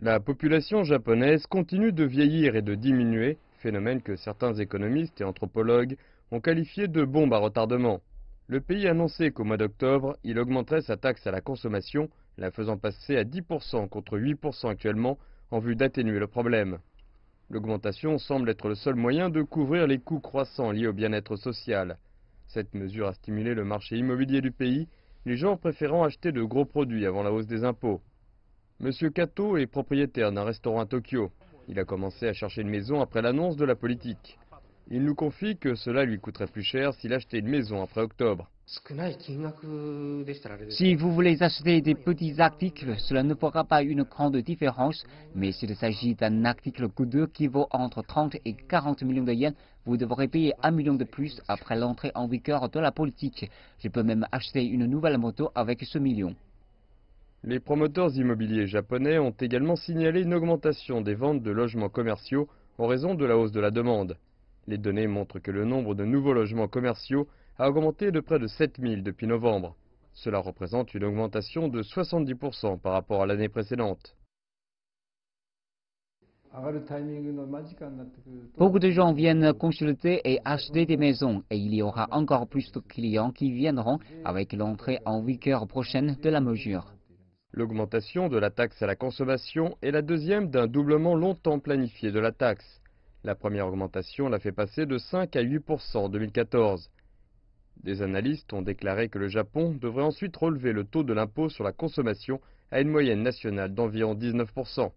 La population japonaise continue de vieillir et de diminuer, phénomène que certains économistes et anthropologues ont qualifié de bombe à retardement. Le pays a annoncé qu'au mois d'octobre, il augmenterait sa taxe à la consommation, la faisant passer à 10% contre 8% actuellement, en vue d'atténuer le problème. L'augmentation semble être le seul moyen de couvrir les coûts croissants liés au bien-être social. Cette mesure a stimulé le marché immobilier du pays, les gens préférant acheter de gros produits avant la hausse des impôts. Monsieur Kato est propriétaire d'un restaurant à Tokyo. Il a commencé à chercher une maison après l'annonce de la politique. Il nous confie que cela lui coûterait plus cher s'il achetait une maison après octobre. Si vous voulez acheter des petits articles, cela ne fera pas une grande différence, mais s'il s'agit d'un article coûteux qui vaut entre 30 et 40 millions de yens, vous devrez payer 1 million de plus après l'entrée en vigueur de la politique. Je peux même acheter une nouvelle moto avec ce million. Les promoteurs immobiliers japonais ont également signalé une augmentation des ventes de logements commerciaux en raison de la hausse de la demande. Les données montrent que le nombre de nouveaux logements commerciaux a augmenté de près de 7000 depuis novembre. Cela représente une augmentation de 70% par rapport à l'année précédente. Beaucoup de gens viennent consulter et acheter des maisons et il y aura encore plus de clients qui viendront avec l'entrée en vigueur prochaine de la mesure. L'augmentation de la taxe à la consommation est la deuxième d'un doublement longtemps planifié de la taxe. La première augmentation l'a fait passer de 5 à 8% en 2014. Des analystes ont déclaré que le Japon devrait ensuite relever le taux de l'impôt sur la consommation à une moyenne nationale d'environ 19%.